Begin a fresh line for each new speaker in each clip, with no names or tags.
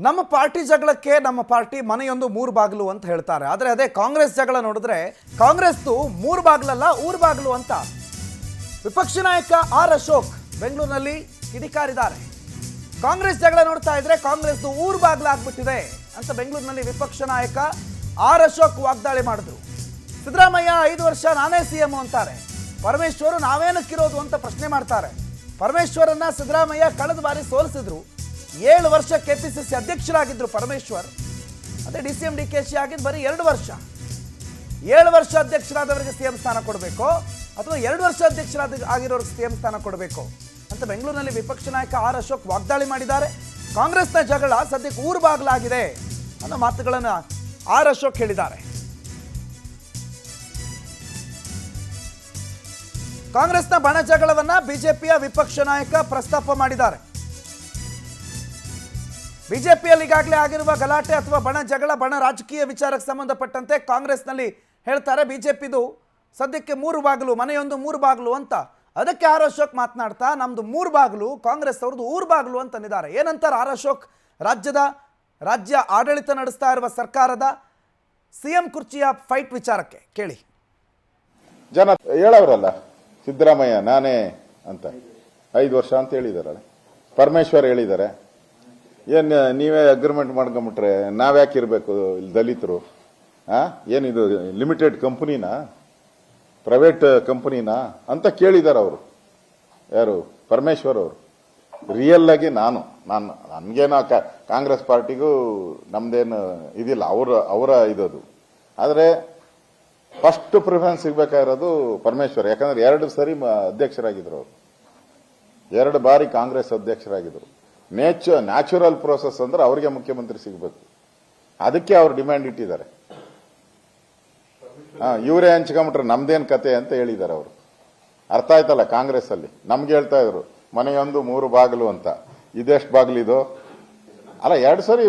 ನಮ್ಮ ಪಾರ್ಟಿ ಜಗಳಕ್ಕೆ ನಮ್ಮ ಪಾರ್ಟಿ ಮನೆಯೊಂದು ಮೂರು ಬಾಗಿಲು ಅಂತ ಹೇಳ್ತಾರೆ. ಆದರೆ ಅದೇ ಕಾಂಗ್ರೆಸ್ ಜಗಳ ನೋಡಿದ್ರೆ ಕಾಂಗ್ರೆಸ್ದು ಮೂರು ಬಾಗಿಲಲ್ಲ ಊರು ಬಾಗಿಲು ಅಂತ ವಿಪಕ್ಷ ನಾಯಕ ಆರ್ ಅಶೋಕ್ ಬೆಂಗಳೂರಿನಲ್ಲಿ ಕಿಡಿಕಾರಿದ್ದಾರೆ. ಕಾಂಗ್ರೆಸ್ ಜಗಳ ನೋಡ್ತಾ ಇದ್ರೆ ಕಾಂಗ್ರೆಸ್ದು ಊರು ಬಾಗಿಲು ಆಗ್ಬಿಟ್ಟಿದೆ ಅಂತ ಬೆಂಗಳೂರಿನಲ್ಲಿ ವಿಪಕ್ಷ ನಾಯಕ ಆರ್ ಅಶೋಕ್ ವಾಗ್ದಾಳಿ ಮಾಡಿದ್ರು. ಸಿದ್ದರಾಮಯ್ಯ 5 ವರ್ಷ ನಾನೇ ಸಿಎಂ ಅಂತಾರೆ. ಪರಮೇಶ್ವರ್ ನಾವೇನಕ್ಕಿರೋದು ಅಂತ ಪ್ರಶ್ನೆ ಮಾಡ್ತಾರೆ. ಪರಮೇಶ್ವರನ್ನ ಸಿದ್ದರಾಮಯ್ಯ ಕಳೆದ ಬಾರಿ ಸೋಲಿಸಿದ್ರು. 7 ವರ್ಷ ಕೆಪಿಸಿಸಿ ಅಧ್ಯಕ್ಷರಾಗಿದ್ದರು ಪರಮೇಶ್ವರ್. ಅದೇ DCM DKಶಿ ಆಗಿದ್ದು ಬರೀ 2 ವರ್ಷ. 7 ವರ್ಷ ಅಧ್ಯಕ್ಷರಾದವರಿಗೆ ಸಿಎಂ ಸ್ಥಾನ ಕೊಡಬೇಕು ಅಥವಾ 2 ವರ್ಷ ಆಗಿರೋರಿಗೆ ಸಿಎಂ ಸ್ಥಾನ ಕೊಡಬೇಕು ಅಂತ ಬೆಂಗಳೂರಿನಲ್ಲಿ ವಿಪಕ್ಷ ನಾಯಕ ಆರ್ ಅಶೋಕ್ ವಾಗ್ದಾಳಿ ಮಾಡಿದ್ದಾರೆ. ಕಾಂಗ್ರೆಸ್ನ ಜಗಳ ಸದ್ಯಕ್ಕೆ ಊರು ಬಾಗಿಲಾಗಿದೆ ಅನ್ನೋ ಮಾತುಗಳನ್ನು ಆರ್ ಅಶೋಕ್ ಹೇಳಿದ್ದಾರೆ. ಕಾಂಗ್ರೆಸ್ನ ಬಣ ಜಗಳವನ್ನ ಬಿಜೆಪಿಯ ವಿಪಕ್ಷ ನಾಯಕ ಪ್ರಸ್ತಾಪ ಮಾಡಿದ್ದಾರೆ. ಬಿಜೆಪಿಯಲ್ಲಿ ಈಗಾಗಲೇ ಆಗಿರುವ ಗಲಾಟೆ ಅಥವಾ ಬಣ ಜಗಳ ಬಣ ರಾಜಕೀಯ ವಿಚಾರಕ್ಕೆ ಸಂಬಂಧಪಟ್ಟಂತೆ ಕಾಂಗ್ರೆಸ್ನಲ್ಲಿ ಹೇಳ್ತಾರೆ ಬಿಜೆಪಿದು ಸದ್ಯಕ್ಕೆ 3 ಬಾಗಿಲು, ಮನೆಯೊಂದು 3 ಬಾಗಿಲು ಅಂತ. ಅದಕ್ಕೆ ಆರ್ ಅಶೋಕ್ ಮಾತನಾಡ್ತಾ ನಮ್ದು 3 ಬಾಗಿಲು, ಕಾಂಗ್ರೆಸ್ ಅವ್ರದ್ದು ಊರು ಬಾಗಿಲು ಅಂತಂದಿದ್ದಾರೆ. ಏನಂತಾರೆ ಆರ್ ಅಶೋಕ್? ರಾಜ್ಯ ಆಡಳಿತ ನಡೆಸ್ತಾ ಇರುವ ಸರ್ಕಾರದ ಸಿಎಂ ಕುರ್ಚಿಯ ಫೈಟ್ ವಿಚಾರಕ್ಕೆ ಕೇಳಿ.
ಜನ ಹೇಳವ್ರಲ್ಲ ಸಿದ್ದರಾಮಯ್ಯ ನಾನೇ ಅಂತ 5 ವರ್ಷ ಅಂತ ಹೇಳಿದಾರಲ್ಲ. ಪರಮೇಶ್ವರ್ ಹೇಳಿದ್ದಾರೆ. ಏನ್ ನೀವೇ ಅಗ್ರಿಮೆಂಟ್ ಮಾಡ್ಕೊಂಬಿಟ್ರೆ ನಾವ್ಯಾಕೆ ಇರಬೇಕು ಇಲ್ಲಿ ದಲಿತರು? ಏನಿದು ಲಿಮಿಟೆಡ್ ಕಂಪನಿನಾ, ಪ್ರೈವೇಟ್ ಕಂಪನಿನಾ ಅಂತ ಕೇಳಿದಾರೆ ಅವರು. ಯಾರು? ಪರಮೇಶ್ವರ್ ಅವರು. ರಿಯಲ್ ಆಗಿ ನನ್ಗೇನೋ ಕಾಂಗ್ರೆಸ್ ಪಾರ್ಟಿಗೂ ನಮ್ದೇನು ಇದಿಲ್ಲ, ಅವರ ಇದದು. ಆದರೆ ಫಸ್ಟ್ ಪ್ರಿಫರೆನ್ಸ್ ಸಿಗ್ಬೇಕಾಗಿರೋದು ಪರಮೇಶ್ವರ್. ಯಾಕಂದ್ರೆ 2 ಸರಿ ಅಧ್ಯಕ್ಷರಾಗಿದ್ರು ಅವರು. 2 ಬಾರಿ ಕಾಂಗ್ರೆಸ್ ಅಧ್ಯಕ್ಷರಾಗಿದ್ರು. ನ್ಯಾಚುರಲ್ ಪ್ರೋಸೆಸ್ ಅಂದ್ರೆ ಅವರಿಗೆ ಮುಖ್ಯಮಂತ್ರಿ ಸಿಗಬೇಕು. ಅದಕ್ಕೆ ಅವ್ರು ಡಿಮ್ಯಾಂಡ್ ಇಟ್ಟಿದ್ದಾರೆ. ಇವರೇ ಹಂಚ್ಕೊಂಬಿಟ್ರೆ ನಮ್ದೇನ್ ಕತೆ ಅಂತ ಹೇಳಿದ್ದಾರೆ ಅವರು. ಅರ್ಥ ಆಯ್ತಲ್ಲ? ಕಾಂಗ್ರೆಸ್ ಅಲ್ಲಿ ನಮ್ಗೆ ಹೇಳ್ತಾ ಇದ್ರು ಮನೆಯೊಂದು 3 ಬಾಗಿಲು ಅಂತ. ಇದೆಷ್ಟು ಬಾಗಿಲಿದು? ಅಲ್ಲ, 2 ಸರಿ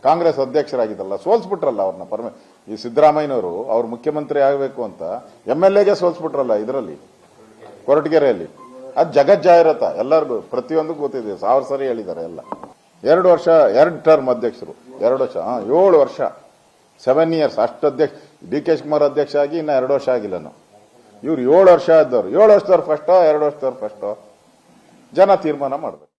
ಕಾಂಗ್ರೆಸ್ ಅಧ್ಯಕ್ಷರಾಗಿದ್ದಲ್ಲ, ಸೋಲ್ಸ್ಬಿಟ್ರಲ್ಲ ಅವ್ರನ್ನ. ಈ ಸಿದ್ದರಾಮಯ್ಯನವರು ಅವ್ರು ಮುಖ್ಯಮಂತ್ರಿ ಆಗಬೇಕು ಅಂತ MLAಗೆ ಸೋಲ್ಸ್ಬಿಟ್ರಲ್ಲ ಇದರಲ್ಲಿ, ಕೊರಟಗೆರೆಯಲ್ಲಿ. ಅದು ಜಗಜ್ಜಾಹಿರತ ಎಲ್ಲರಿಗೂ, ಪ್ರತಿಯೊಂದಕ್ಕೂ ಗೊತ್ತಿದೆ. 1000 ಸರಿ ಹೇಳಿದ್ದಾರೆ ಎಲ್ಲ. 2 ವರ್ಷ 2 ಟರ್ಮ್ ಅಧ್ಯಕ್ಷರು. 2 ವರ್ಷ 7 ವರ್ಷ 7 ಇಯರ್ಸ್ ಅಷ್ಟು ಅಧ್ಯಕ್ಷ. DK ಶಿವಕುಮಾರ್ ಅಧ್ಯಕ್ಷ ಆಗಿ ಇನ್ನ 2 ವರ್ಷ ಆಗಿಲ್ಲ. ಇವ್ರು 7 ವರ್ಷ ಆದವ್ರು. 7 ವರ್ಷದವ್ರು ಫಸ್ಟ್, 2 ವರ್ಷದವ್ರು ಫಸ್ಟ್. ಜನ ತೀರ್ಮಾನ ಮಾಡ್ಬೇಕು.